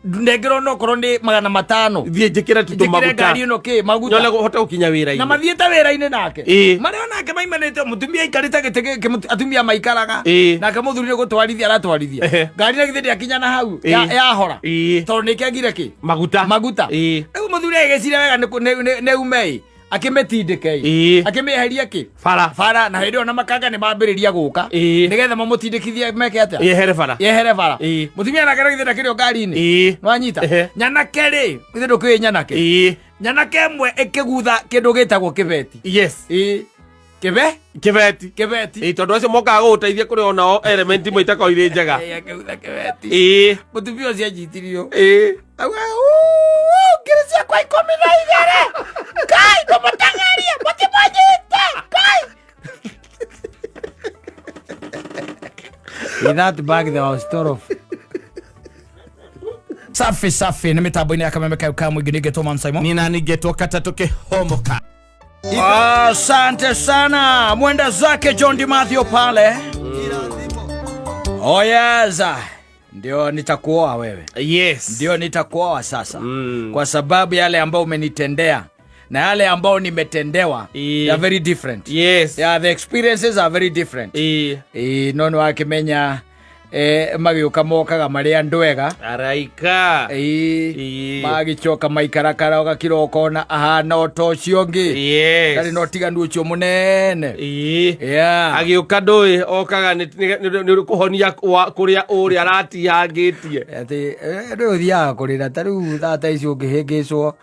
ndengero no korone magana matano thie njikira tutu maguta ngari no ke maguta nyole hota ukinya wira-ini na mathiete wira-ini nake mari onake maimanite mutumia ikarite gitege atumia maikaraga nake muthuri gutwarithia aratwarithia ngari na githiri akinya na hau ya hora tondu nikiagire ki maguta riu muthuri agicira wega ne umei akimetindike akimeheria ki fara na hindi ona makanga ni mambiriria guka nigetha mamutindikithie meke atia yehere fara mutumia na gara githira kirio ngari-ini nwanyita nyanake ri githiru kwi nyanake mwe ikigutha kindu gitagwo kibeti kibeti tondu acio mokaga guteithia kuri onao element imwe itako iri njega kibeti mutumia ucio anjitirio Kirisia kwa 12 kai kumutangaria mutibonyite kai that bag that was store of safi ni mitambo-ini ya Kameme ka mwingi nigetwo Mansaimo nina nigetwo Katta tukihomoka. Asante sana mwenda zake John Matthew pale oyaza ndio nitakuoa wewe. Ndio nitakuoa sasa. Kwa sababu yale ambao umenitendea na yale ambao nimetendewa they are very different. The experiences are very different. Nono akimenya magiuka mokaga maria ndwega araika magicoka maikarakara ogakiroko na ahana otocio ngi ndari no tiganu ucio munene agiuka ndui okaga ni kuhonia kuria uri arati yangitie ati ndu uthiaga kurira tariu thata icio ngihingicwo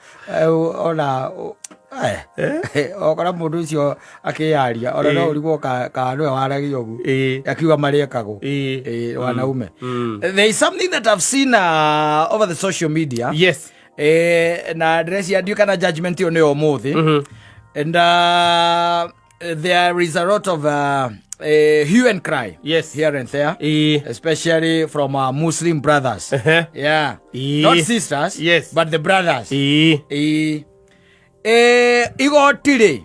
ona okora mundu ucio akiyaria ona no urigwo ka no waragio gu akiuga mariekago wanaume. There is something that I've seen over the social media na address ya ndio kana judgment yo ne omuthi and there is a lot of hue and cry here and there especially from Muslim brothers not sisters but the brothers igoti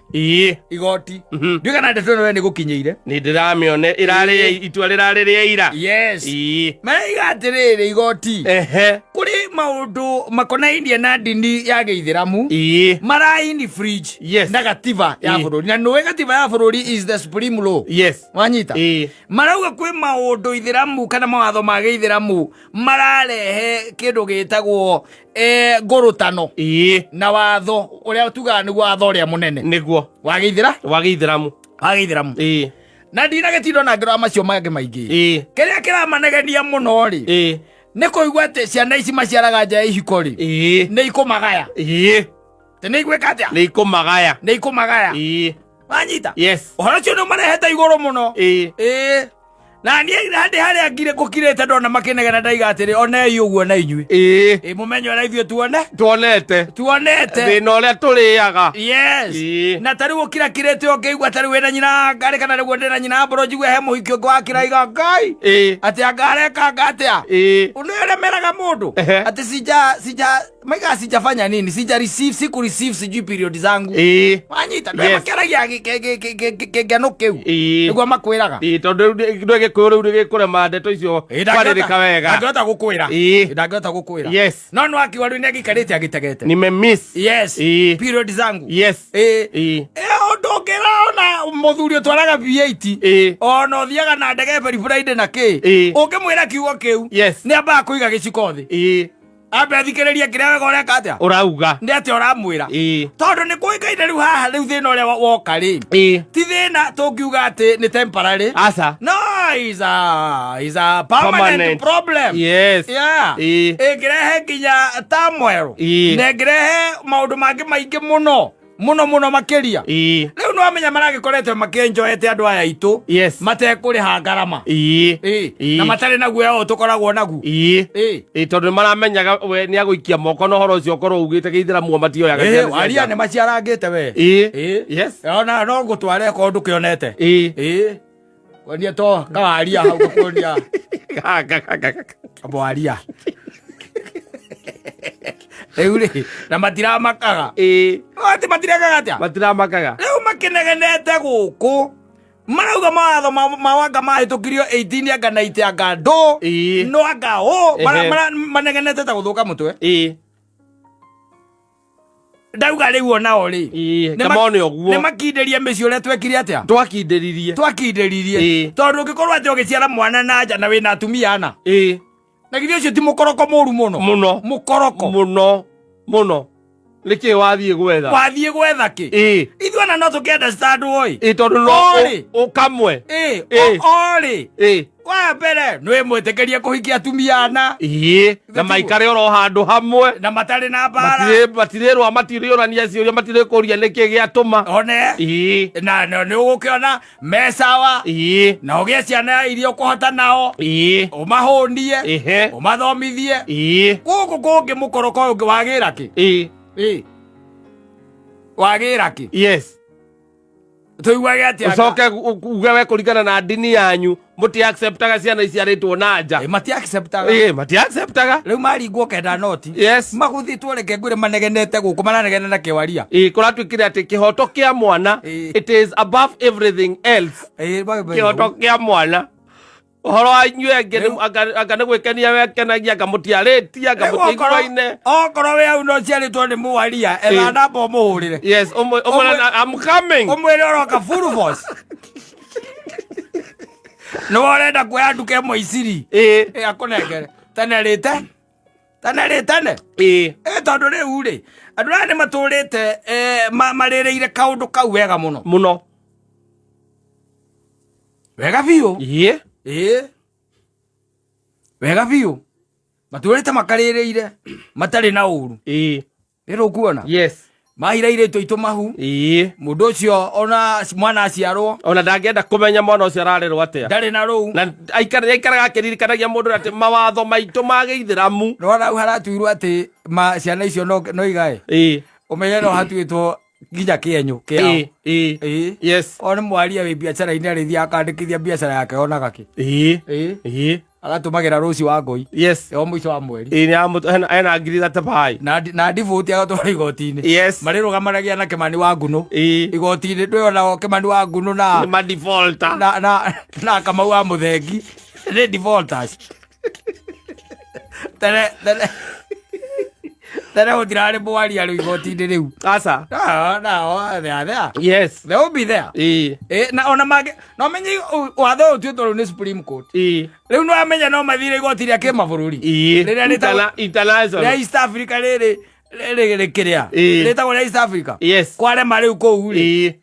igoti ndio kana ndeto no ni gukinyeire ni ndiramione irari itua rirari ria ira maiga atiriri igoti kuri maundu makonainie na dini ya Githiramu maraini fridge na gatiba ya bururi na no gatiba ya bururi is the supreme law wanyita marauga kwi maundu Ithiramu kana mawatho ma Githiramu mararehe kindu gitagwo ngurutano na watho uria tuga ni watho uria munene niguo wa Githiramu na ndina getindo na ngiro macio mage maingi kiria kiramanegenia muno ri ni kuigwa ati ciana ici maciaraga nja ihikori ni ikumagaya tene igweka atia ni ikumagaya wanyita ohoro cio no mareheta iguru muno na ni handi haria ngire kukirete ndona makinegena ndaiga atiri ona yuguo na inyui mumenyo na ithuĩ tuonete thina uria turiaga na tariu kira kirete ongeigwa tariu wena nyina ngari kana riguo ndina nyina mboro njigwe he muhiki ngo akiraiga ngai ati angareka ngatia unere meraga mundu ati maiga sijafanya nini siku receive sijui period zangu wanyita ndio makeragia kegano keu niguo makwiraga tondu ndege kuru ndigikure ndeto icio kwaririka wega ndangota gukwira no akiwaru ni agikarite agitegete nimemiss period zangu ndongera ona muthuri utwaraga V8 ona thiaga na ndege very Friday na ki ungimwira kiugo kiu ni amba kuiga giciko thi abe thikiriria kiria wega uria katia urauga ndi ati uramwira tondu ni kuikaine riu haha riu thina uria woka ri ti thina tungiuga ati ni temporary asa no is a permanent problem ingirehe nginya tamweru na ingirehe maundu mangi maingi muno makiria riu no amenya maragikoretwe makenjoete andu aya itu matekuriha ngarama na matari naguo yao tukoragwo naguo tondu maramenyaga we ni aguikia moko no horo ucio korwo ugite Githiramu matioyaga aria ne maciarangite we ona no ngutware ko ndu kionete konia to kawaria hau konia aboaria eure na matira makaga ati matira atia matira makaga leo makinegenete guku marauga mawatho mawanga mahitukirio 18 anga 90 anga ndo no anga manegenete ta guthuka mutwe ndauga riu onao ri kamone oguo ne makinderie mici uria twekire atia twakinderirie tondu ngikorwo ati ugiciara mwana na nja na wina atumia ana na githio cio ti mukoroko muru muno mukoroko muno Leke wathie gwetha ki ithuana no tukiunderstand oi tondu no ukamwe ori wa mbere nwe mwitekerie kuhikia atumia ana na maikare oro handu hamwe na matari na bara matirerwa matirionania ciuria matirekuria niki giatuma one na ni ugukiona mesawa na ugie ciana irio kuhota nao umahundie umathomithie guku kungi mukoroko ungi wagira ki wagira ki yes tuigwage atia ucoke uge we kuringana na dini yanyu muti acceptaga ciana iciaritwo na nja mati acceptaga mati acceptaga riu maringwo kenda noti yes maguthitwo reke ngwire manegenete guku mananegene na kiwaria kuratwikire ati kihoto kia mwana it is above everything else kihoto kia mwana horo anyue ngene gwikenia wekenagia ngamutiaritia ngamutiguaine okorwo we au no ciaritwo ni Muwaria etha ndamba umuhurire yes I'm coming umwire oroka full force no orenda kuya nduke moiciri akunengere tanarite tondu riu ri andu aya ni maturite maririire kaundu kau wega muno wega biu wega biu maturite makaririire matari na uru riru kuona yes mahiraire toito mahu mundu ucio ona mwana aciarwo ona ndangenda kumenya mwana ucio ararerwo atia ndari na ruu na aikaraga akiririkanagia mundu ati mawatho maitu ma Githiramu no rau haratuirwo ati ciana icio no igae umenye no hatuitwo nginya kienyu kiao yes ona Muwaria wi biacara-ini arithia akandikithia biacara yake onaga ki agatumagira ruci wa ngui yes o muico wa mweri ena ngiri thatabai na ndivuti agatwara igoti-ini yes marirũgamanagia na Kimani wa Ngũnũ igoti-ini ndwĩona Kimani wa Ngũnũ na ma defaulter na Kamau wa Mũthengi nĩ defaulters tere gũtirarĩ Muwaria rĩu igoti-ini rĩu asa yes they will be there na ona mangĩ no menye watho ũtuĩtwo rĩu nĩ Supreme Court rĩu no amenya no mathire igoti rĩa kĩmabũrũri rĩrĩa international rĩa East Africa rĩrĩ kĩrĩa rĩtagwo rĩa East Africa kwarema rĩu kũu rĩ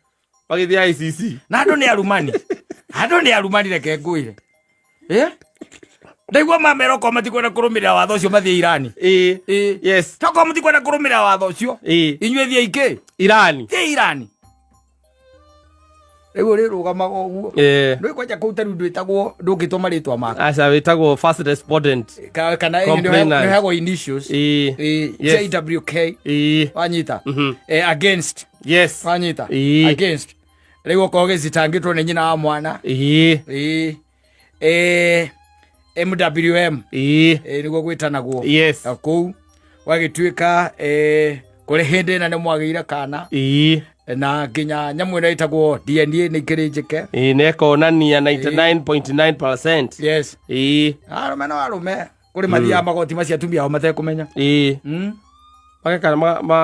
magĩthia ICC na andũ nĩ arumani reke ngwĩre ndaigua mameroko matikwenda kũrũmĩrĩra watho ũcio mathiĩ Irani yes toko matikwenda kũrũmĩrĩra watho ũcio inyuĩ thiĩ ikĩ Irani rĩu rĩrũgamaga ũguo ndwĩkwanja kũu tarĩu ndwĩtagwo ndũngĩtũma rĩtwa maka aca wĩtagwo first respondent kana nĩhegwo initials JWK wanyita against yes wanyita against rĩu okorwo gĩcitangĩtwo nĩ nyina wa mwana MWM niguo gwitanagwo yes kuu wagituika kuri hindi na ni mwagire kana na nginya nyamu ino itagwo DNA ni kiri njike nekonania 99.9% yes arume kuri mathia magoti macio atumia ao matekumenya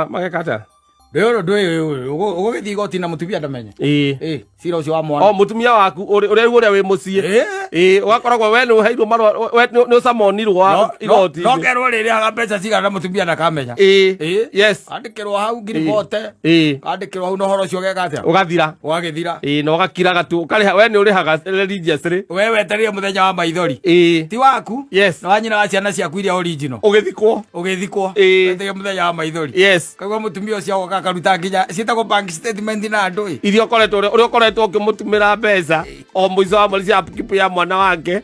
magekata Rero ugithii igoti na mutumia ndamenye cira ucio wa mwana mutumia waku uria wi mucie wakoragwo we ni uheirwo marwa ni ucamonirwo igoti no kerwo riria aga mbeca cigana na mutumia ndakamenya yes andikirwo hau ngiri bote andikirwo hau no horo ucio geka atia ugagithira no gakiraga tu ukariha we ni urihaga religiously we weterie muthenya wa maithori ti waku yes na wanyina wa ciana ciaku iria original ugithikwo weterie muthenya wa maithori yes kagwo mutumia ucio karuta nginya cietagwo bank statement na andu irio koretwo ukimutumira mbeca o muico wa mweri cia kipu ya mwana wake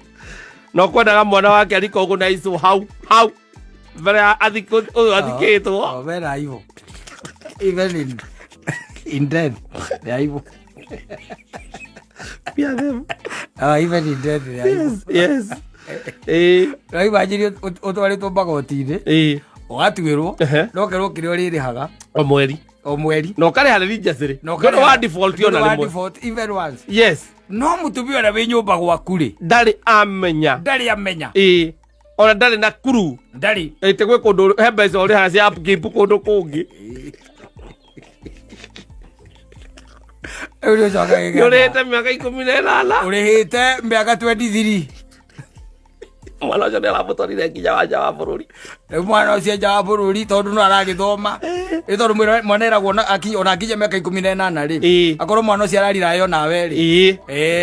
no kwendaga mwana wake ariko ugu na ico hau vere athikitwo vera hivyo even in death ya hivyo pia them even in death ya hivyo yes rai bajiri utwaritwo bagoti-ini ugatuirwo no kerwo kirio ririhaga o mweri o mweri no kare hale religiously no wa default yona rimwe default even once yes no mutumia na we nyumba gwaku ri ndari amenya ona ndari na kuru ndari ite gwe kundu hembezo ri hasi upkeep kundu kungi uri joga gega urete miaka 18 urihite miaka 23 mwana ucio nĩaramũtwarire nginya wanja wa bũrũri mwana ucio nja wa bũrũri tondu no aragĩthoma tondu mwana eragwo ona akinye mĩaka 18 rĩ akorwo mwana ucio ararirayo nawe rĩ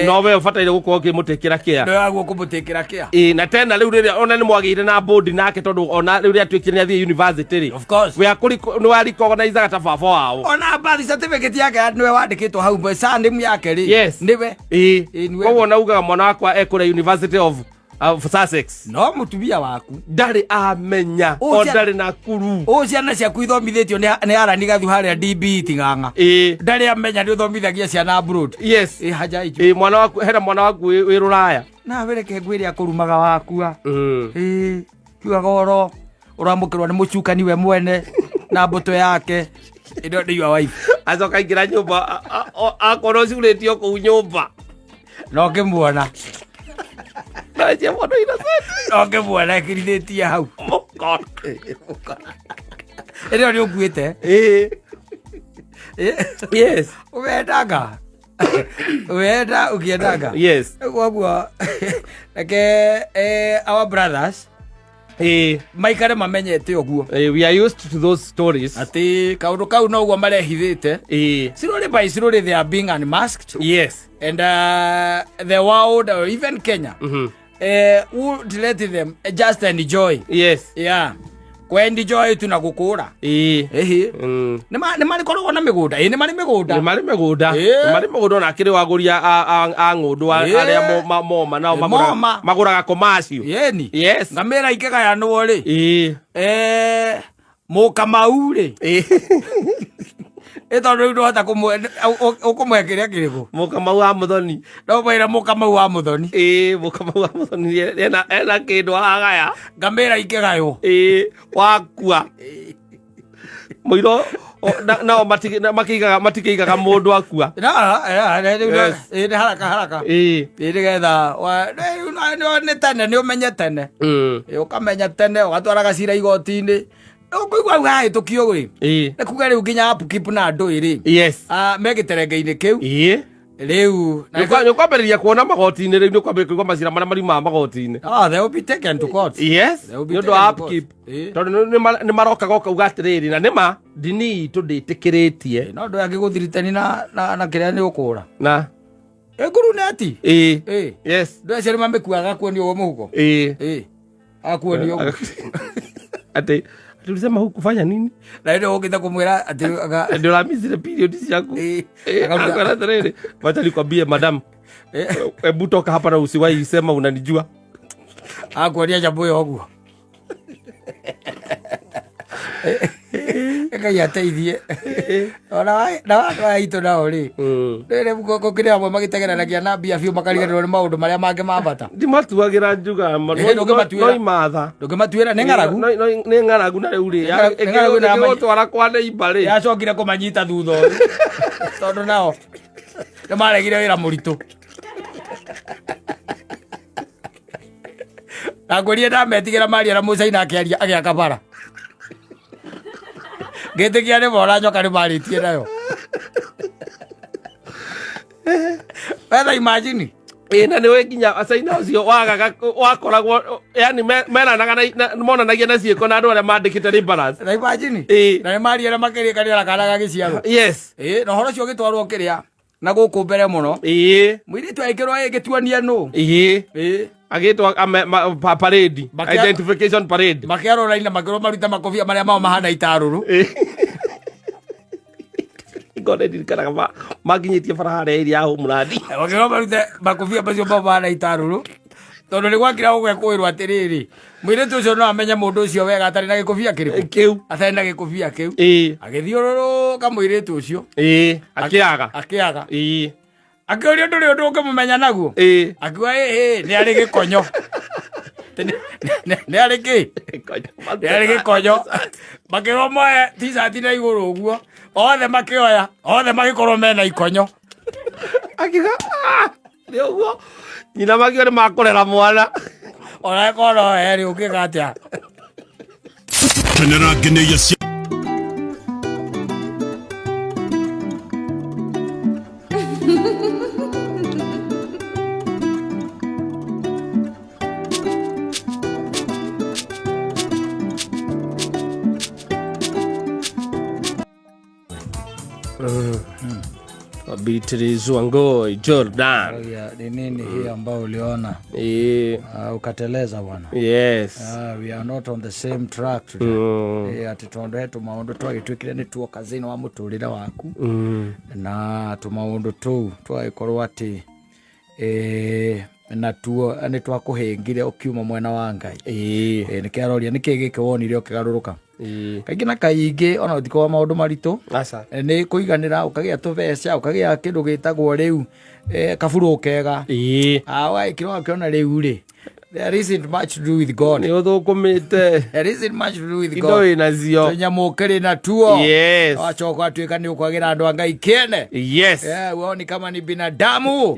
no we ũbataire gũkorwo ũkĩmũtĩkĩra kĩa no agwo kũmũtĩkĩra kĩa na tena rĩu rĩrĩa ona nĩ mwagĩire na board nake tondu ona rĩu rĩrĩa atuĩkire nĩ athiĩ university rĩ of course we nĩ wa recognize gata baba wao ona birth certificate yake nĩwe wandĩkĩtwo hau surname yake rĩ yes nĩwe koguo naugaga mwana wakwa ekũrĩa University of Sussex no mutumia waku ndari amenya o ndari na kuru o ciana ciaku ithomithĩtio nĩ arani gathu harĩa DB ting'ang'a ndari amenya nĩ ũthomithagia ciana abroad yes haja icio mwana waku hera mwana waku wĩ rũraya na wereke ngwĩre akũrumaga wakua kiuga goro ũramũkĩrwo nĩ mũcukani we mwene na mbũtũ yake ĩndo nĩ your wife acoka ingĩra nyũmba akorwo ciurĩtio kũu nyũmba no ngĩmuona Naje mwana innocent. Okay bwana kirithĩtie hau. God. Ĩrĩa nĩ ũkuĩte? Yes. Umendaga. Uenda ukiendaga. Yes. Guo like our brothers maikare mamenyete ũguo. We are used to those stories. Ati kaundu kau no guo marehithĩte. Slowly by slowly they are being unmasked. Yes. And the world or even Kenya would let them just enjoy. Yes. Yeah. Enjoy tunagukura. Nĩ marĩ korwo na mĩgũnda. Nĩ marĩ mĩgũnda. Nĩ marĩ mĩgũnda na kĩrĩ wagũria a ng'ũndũ arĩa moma nao magũraga commercial. Yeni. Yes. Ngamĩra ikĩgayanwo rĩ. Mũkamau rĩ. Ito rĩu ndota ũkũmwekeria kĩrĩkũ? Mũkamau wa Mũthoni. No wĩra Mũkamau wa Mũthoni. Mũkamau wa Mũthoni ena kĩndũ aragaya. Ngamĩra ikĩgaywo. Wakua. Mũiro nao matikĩigaga mũndũ akua. Nĩ haraka. Nĩgetha nĩ tene nĩ ũmenye tene. Ũkamenya tene ũgatwaraga cira igoti-inĩ. Ũkũigua hahĩtũkio rĩ nĩ kuga rĩu nginya upkeep na andũ ĩrĩ megĩterenge-inĩ kĩu rĩu nĩũkwambĩrĩria kuona magoti-inĩ rĩu nĩũkwambĩrĩria kũigua macira marĩa mariumaga magoti-inĩ. They will be taken to court. Yes, nĩ ũndũ wa upkeep tondũ nĩ marokaga ũkauga atĩrĩrĩ na nĩma ndini itũ ndĩtĩkĩrĩtie no ndũ angĩgũthiritani na kĩrĩa nĩ ũkũra na nguru neti yes ndũ acio nĩ mamĩkuaga akuonio ũguo mũhuko akuonio atĩ tulisema hukufanya nini? Na ndio ukitaka kumwera ati ndio la mizile period yako. Akana tere. Wacha nikwambie madam. Hebu toka hapa na usiwahi sema unanijua. Akuonia jambo yoguo. Eka yateithie. Na wa ito nao ri. Rere muko kire amwe magitegeranagia na mbia biu makariganirwo ni maundu maria mange mabata. Ndimatuagira njuga no imatha. Ndũngĩmatuĩra nĩ ng'aragu. Nĩ ng'aragu na rĩu rĩ. Ngĩgũtwara kwa neighbor rĩ. Yacokire kũmanyita thutha ũyũ. Tondũ nao nĩ maregire wĩra mũritũ. Na ngũrie ndametigĩra Maria na Maishaini akĩaria agĩaka bara. Ngĩtĩkia nĩ bora nyoka nĩ marĩtie nayo. Whether imagine na nĩ nginya acaina ũcio wakoragwo yani monanagia na ciĩko na andũ arĩa mandĩkĩte laborers. Na imagine na nĩ Maria na makĩria kanĩra kana gagĩciarwo. Yes. Na ũhoro ũcio ũgĩtwarwo kĩrĩa na gũkũ mbere mũno. Mũirĩtu agĩkĩrwo gĩtuania nũ. Agĩtwa parade, identification parade. Makĩarwo raini na makĩrwo maruta makobia marĩa mao mahana itarũrũ. Ngone ndirikanaga maginyĩtie bara harĩa ĩrĩa ya mũradi. Makĩrwo maruta makobia macio mao mahana itarũrũ. Tondũ nĩ gwakira gũgĩkwĩrwo atĩrĩrĩ mũirĩtu ũcio no amenye mũndũ ũcio wega atarĩ na gĩkobia kĩrĩkũ. Atarĩ na gĩkobia kĩu. Agĩthiũrũrũka mũirĩtu ũcio. Akĩaga. Akĩũria ndũrĩ ũndũ ũngĩmũmenya naguo. Akiuga nĩ arĩ gĩkonyo. Nĩ arĩ kĩ? Nĩ arĩ gĩkonyo. Makĩrwo moe t-shirt na igũrũ ũguo. Othe makĩoya. Othe magĩkorwo mena ikonyo. Akiuga Nĩguo nyina magio nĩ makorera mwana ona kono eri ukikatia Tenera ngeneia cia Beatrice Wangoi Jordan. Ni nini hii ambao uliona ukateleza bwana? Yes. We are not on the same track today. Ati tonde tumaundu twagitwikire ni tuo kazini wa muturire waku na tumaundu tu twagikorwo ati na tuo ani twakuhingire ukiuma mwena wa Ngai nikiaroria nikigike wonire ukigaruruka kaingĩ na kaingĩ ona ũtikowa maũndũ maritũ nĩ kũiganĩra ũkagĩa tũbeca ũkagĩa kĩndũ gĩtagwo rĩu kaburu kega waĩkĩrwo akĩona rĩu rĩ there isn't much to do with God. Nĩ ũthũkũmĩte. There isn't much to do with God. Indo inacio. Tũnyamũkĩrĩ na tuo. Yes. Wacoka atuĩka nĩ ũkwagĩra andũ a Ngai kĩene. Yes. Woni kama ni binadamu.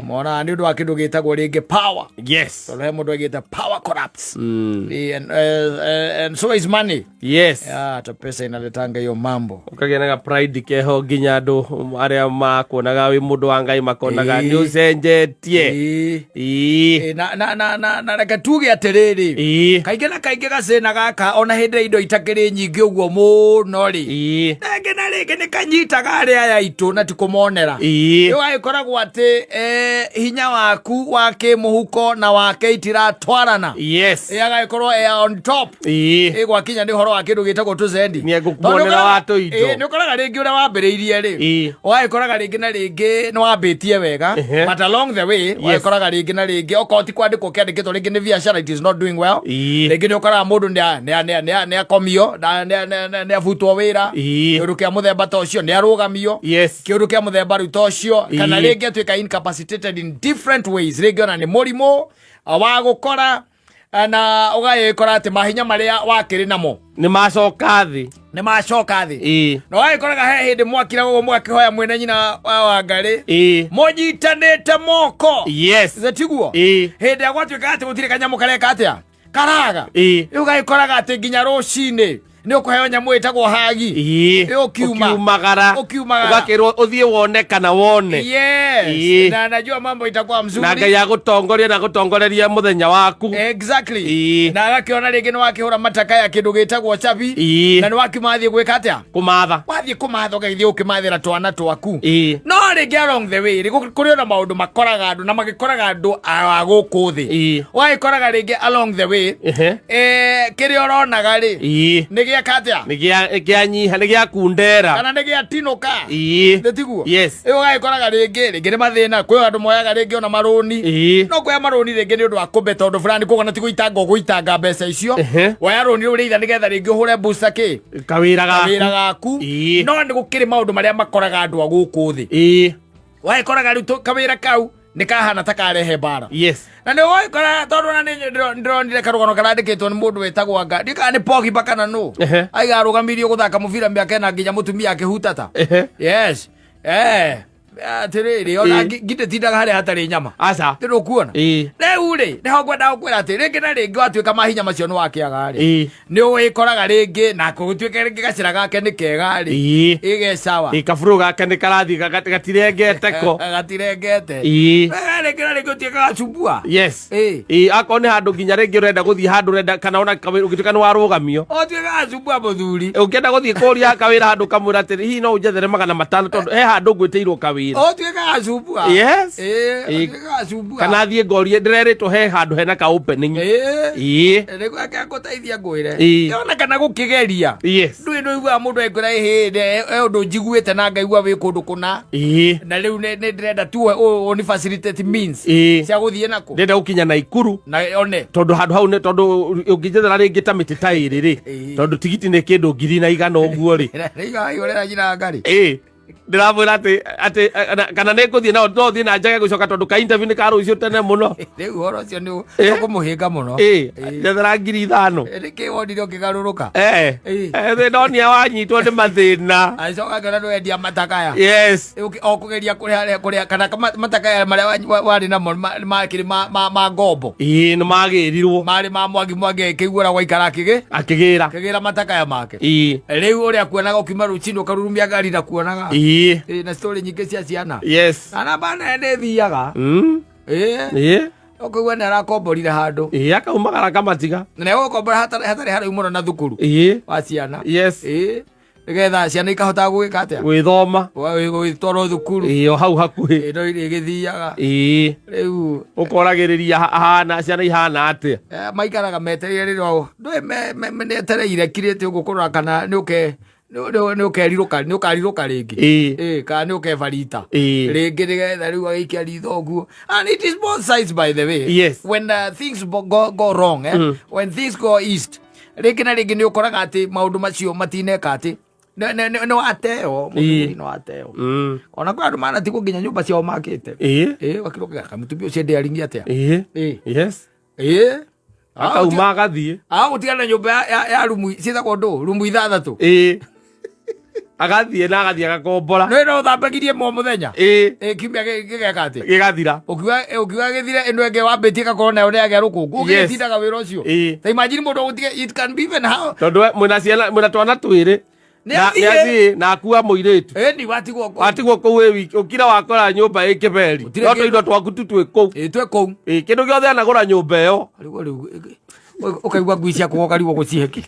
Mwana nĩ ũndũ wa kĩndũ gĩtagwo rĩngĩ power. Yes. Tondũ he mũndũ agĩte power corrupts. And so is money. Yes. Ta pesa inaletanga hiyo mambo. Ukagĩa na pride keho nginya andũ arĩa makuonaga wĩ mũndũ wa Ngai makonaga nĩ ũcenjetie. Na reke tuge atiriri kaingĩ na kaingĩ gacĩna gaka ona hĩndĩ indo itakĩrĩ nyingĩ ũguo mũno rĩ rĩngĩ na rĩngĩ nĩ kanyitaga arĩa aya itũ na tikumonera gĩkoragwo atĩ hinya waku wa kĩmũhuko na wake itiratwarana agagĩkorwo on top gwakinya nĩ ũhoro wa kĩndũ gĩtagwo tũcendi nĩegũkuonera wa tũindo nĩ ũkoraga rĩngĩ ũrĩa wambĩrĩirie rĩ ũgagĩkoraga rĩngĩ na rĩngĩ nĩ wambĩtie wega but along the way ũgagĩkoraga rĩngĩ na rĩngĩ okorwo ti kwandĩkwo kĩandĩkĩtwo rĩngĩ nĩ biacara it is not doing well rĩngĩ nĩ ũkoraga mũndũ nĩ akomio nĩ abutwo wĩra kĩũndũ kĩa mũthemba ta ũcio nĩ arũgamio kĩũndũ kĩa mũthemba rĩu ta ũcio kana rĩngĩ atuĩka incapacitated in different ways rĩngĩ ona nĩ mũrimũ wa gũkora na ũgagĩkora atĩ mahinya marĩa wakĩrĩ namo nĩ macoka thĩ no wagĩkoraga he hĩndĩ mwakira ũguo mwakĩhoya mwene nyina wa Ngarĩ mũnyitanĩte moko tiguo hĩndĩ ya gwatuĩka atĩ gũtirĩ kanyamũ kareka atĩa karaga ũgagĩkoraga atĩ nginya rũcinĩ nĩ ũkũheo nyamũ ĩtagwo hagi ũkiumagara ũgakĩrwo ũthiĩ wone kana wone na najua mambo itakuwa mzuri na Ngai agũtongoria na gũtongoreria mũthenya waku na agakĩona rĩngĩ nĩ wakĩhũra mataka ya kĩndũ gĩtagwo chabi na nĩ wakimathiĩ gwĩka atĩa wathiĩ kũmatha ũgagĩthiĩ ũkĩmathĩra twana twaku no rĩngĩ along the way kũrĩ ona maũndũ makoraga andũ na magĩkoraga andũ a gũkũ thĩ wagĩkoraga rĩngĩ along the way kĩrĩa ũronaga rĩ katia nĩgĩanyiha nĩgĩakundera kana nĩgĩatinũka tiguo ũgagĩkoraga rĩngĩ nĩ mathĩna kwĩ andũ moyaga rĩngĩ ona marũni no kuoya marũni rĩngĩ nĩ ũndũ wa kũmbe tondũ fulani kũgwo na ti gũitanga mbeca icio woya rũni rũu rĩitha nĩgetha rĩngĩ ũhũre mbuca kawĩra gaku no nĩ gũkĩrĩ maũndũ marĩa makoraga andũ a gũkũ thĩ wagĩkoraga rĩu kawĩra kau nĩ kahana ta karehe mbara na nĩ woikora tondũ na ndĩronire karũgano karandĩkĩtwo nĩ mũndũ wĩtagwo Anga ndikana nĩ Pogba kana nũ aigarũgamirio gũthaka mũbira mĩaka ĩna nginya mũtumia akĩhutata atĩrĩrĩ ona ngĩtindaga harĩa hatarĩ nyama ndĩrũkuona rĩu rĩ nĩho ngwenda gũkwĩra atĩ rĩngĩ na rĩngĩ watuĩka mahinya macio nĩ wakĩaga rĩ nĩ ũgĩkoraga rĩngĩ na gũtuĩka rĩngĩ gacĩra gake nĩ kega rĩ ĩgecawa kaburu gake nĩ karathiĩ gatirengete ko gatirengete rĩngĩ na rĩngĩ ũtuĩka gacumbua akorwo nĩ handũ nginya rĩngĩ ũrenda gũthiĩ handũ ũrenda kana ona ũgĩtuĩka nĩ warũgamio ũtuĩka gacumbua mũthuri ũngĩenda gũthiĩ kũria kawĩra handũ kamwĩra atĩ hihi no ũnjethere 500 tondũ he handũ ngwĩtĩirwo kawĩra tuĩka gacumbua kana thiĩ ngorie ndĩrerĩtwo he handũ hena ka opening nĩguo akĩgũteithia ngwĩre ona kana gũkĩgeria ndũĩ ndũiguaga mũndũ akwĩra hĩndĩ ũndũ njiguĩte na ngaigua wĩ kũndũ kũna na rĩu nĩ ndĩrenda tu ni facilitate means cia gũthiĩ nako ndĩrenda gũkinya na Ikuru na one tondũ handũ hau tondũ ũngĩnjethera rĩngĩ ta mĩtĩ ta ĩrĩ rĩ tondũ tigiti nĩ kĩndũ 100 ũguo rĩ igũrĩra nyina Ngarĩ Ndiramwira ati kana nikuthie na no thie na njage gucoka tondu ka interview ni karo icio tene muno riu horo ucio ni ukumuhinga muno ndethera 5,000 riki wonire ukigaruruka the donia wanyitwo ni mathina aicoka ngona no endia matakaya yes okugeria kuria kana matakaya maria wari namo makiri ma ngombo ni magirirwo mari ma mwangi kiguora gwaikara akigira matakaya make riu uria kuonaga ukima ruchini ukarurumia gari na kuonaga na story nyingi cia ciana yes ana bana ene thiaga okugwa na rakomborire handu akaumagara kamatiga na gukombora hatari hari muno na thukuru wa ciana yes nigetha ciana ikahota gwika atia gwithoma gwitwaro thukuru o hau hakuhi no igithiaga riu ukoragiriria hana ciana ihana atia maikaraga metereire riro metereire kirite ugukorora kana nuke no ukariruka ringi kana ni ukevarita ringi nigetha riu agikia ritho guo and it is both sides by the way yes when things go wrong when things go east ringi na ringi ni ukoraga ati maundu macio matineka ati no ateo no ateo ona kwa andu mana tiku nginya nyumba ciao makite wakiroka kamutumbi ucio ndiaringi atia yes akauma agathie gutigana nyumba ya rumu ciithagwo rumu 6 agathie na agathie agakombora no uthambagirie mo muthenya kiumia gigeka ati gigathira ukiuga githire ino enge wambitie gakorwo nayo ni age rukungu ugitindaga wira ucio ta imagine mundu gutige it can be even how tondu mwina twana twiri na akua muiritu ni watigwo kou wiki ukira wakora nyumba ikiberi no tuindo twaku tu twi kou kindu giothe anagura nyumba iyo ukaigua ngui cia kugoka riwo gucieki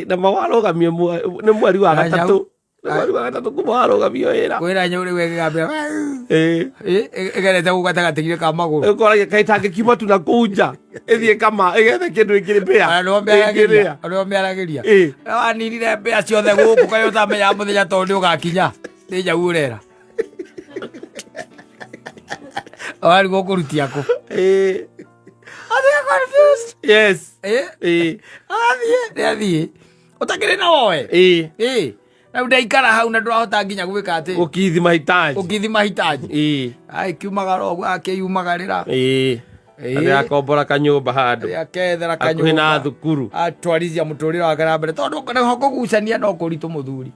na mawarogamio ni mweri wa gatatu kuma warogamio wira wira nyuri wegigambe egerete gugatagatĩgire ka maguru ukoragia kaitangĩkiuma tu na kunja ithie kama igethe kindu ikiri mbea no mearagiria wanirire mbea ciothe guku kayo utamenya muthenya tondu ugakinya ni njau urera wari gukurutia ku confused yes athie utakire na woe na ndaikara hau na ndurahota nginya gwika ati ukithi mahitaji ai kiumagara ogwo akiyumagarira akombora kanyumba handu akethera kanyumba na thukuru atwarithia muturire wake na mbere tondu kana kugucania no kuritu muthuri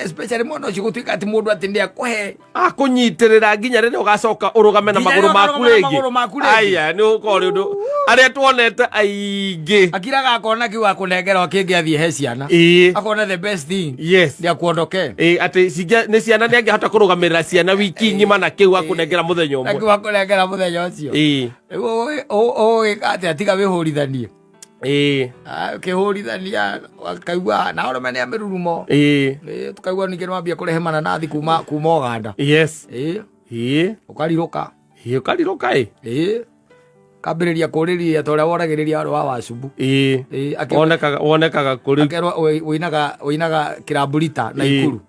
especially muno ucio gutuika ati mundu ati ndia kuhe akunyitirira nginya rire ugacoka urugame na maguru maku ringi aya ni ukori undu aria twonete aingi akiraga akona kiu akunengerwo kingi athie he ciana akona the best thing ndia kuondoke ati ni ciana ni angihota kurugamirira ciana wiki ngima na kiu akunengera muthenya umwe kiu akunengera muthenya ucio ati atiga wihurithanie ukihurithania akaigua na oro mene amirurumo tukaigua ningi nwambia kurehe mananathi kuma Uganda ukariruka kabiriria kuriria toria woragiriria aro wa wacubu wonekaga kuri akerwa winaga kiramburita na ikuru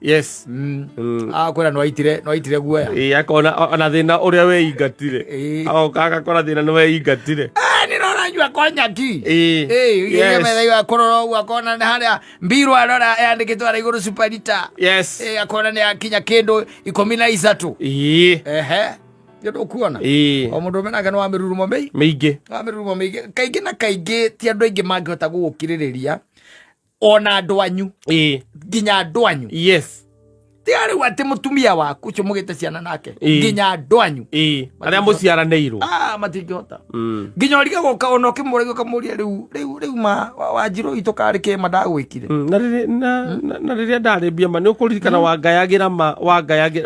akwira no aitire guoya akona ona thina uria weingatire agokaga kora thina no weingatire ni no ranyua konyaki metha iwa kororo uwa kona haria mbirwa arora yandikitwo ara iguru superita akona ni akinya kindu 13 ukuona o mundu menage no amirurumo miingi kaingi na kaingi ti andu aingi mangihota gugukiririria ona ndwanyu nginya ndwanyu tiari wate mutumia waku ucio mugite ciana nake nginya ndwanyu aria muciaraneirwo matingihota nginya riga goka ona kimurego kamuria riu wanjiro itu kari ke madagwikire na riria ndaribia ma ni ukuririkana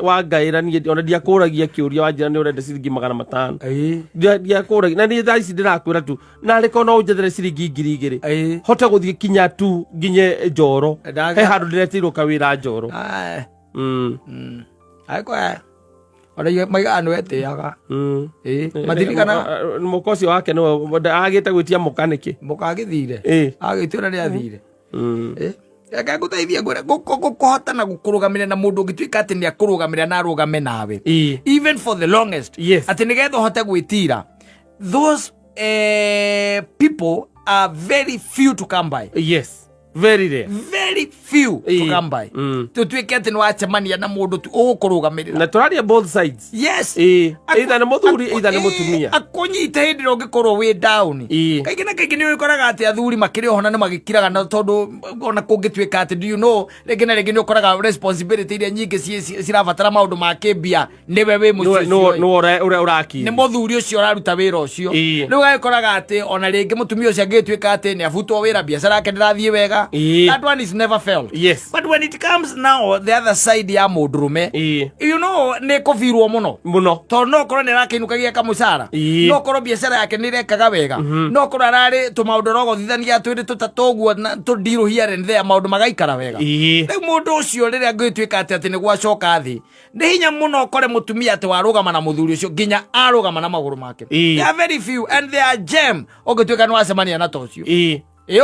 wangaira ni ona ndiakuragia kiuria wanjira ni urenda ciringi 500 ndiakuragia na ni thaici ndirakwira tu na riko no unjethere ciringi 2,000 hote guthie kinya tu nginye njoro he handu ndiretirwo kawira njoro aikwa ora maiga anu etiaga madirikana mukosi wake no agite gwitia mukaniki mukagithire agitira ri athire aka guteithia ngwira gukuhota na gukurugamira na mundu ngituika ati ni akurugamira na arugame nawe even for the longest ati nigetha hote gwitira those people are very few to come by very few to come by to twike ati no acemania na mundu tu ukurugamirira na turaria both sides yes either na muthuri either na mutumia akunyita hindi ro ngikorwo wi down kaingĩ na kaingĩ nĩ ũkoraga ati athuri makĩrĩ hona nĩ magĩkiraga na tondu ona kũngĩtuĩka ati do you know rĩngĩ na rĩngĩ nĩ ũkoraga responsibility iria nyingĩ cirabatara maũndũ ma kĩmbia nĩwe wĩ mũciĩ no uraki nĩ mũthuri ũcio ũraruta wĩra ũcio rĩu gagĩkoraga ati ona rĩngĩ mũtumia ũcio angĩtuĩka ati nĩ abutwo wĩra biacara yake ndĩrathiĩ wega that one is never failed. Yes. But when it comes now the other side ya mũndũrũme you know nĩ kũbirwo mũno tondũ no korwo nĩ arakĩinukagia kamũcara no korwo biacara yake nĩ irekaga wega no korwo ararĩ tũmaũndũ rogothithania twĩrĩ tũtatũ ũguo tũndirũ here and there maũndũ magaikara wega rĩu mũndũ ũcio rĩrĩa ngĩtuĩka atĩ nĩ gwacoka thĩ nĩ hinya mũno ũkore mũtumia atĩ warũgama na mũthuri ũcio nginya arũgama na magũrũ make. They are very few and they are gem ũngĩtuĩka nĩ wacemania na tocio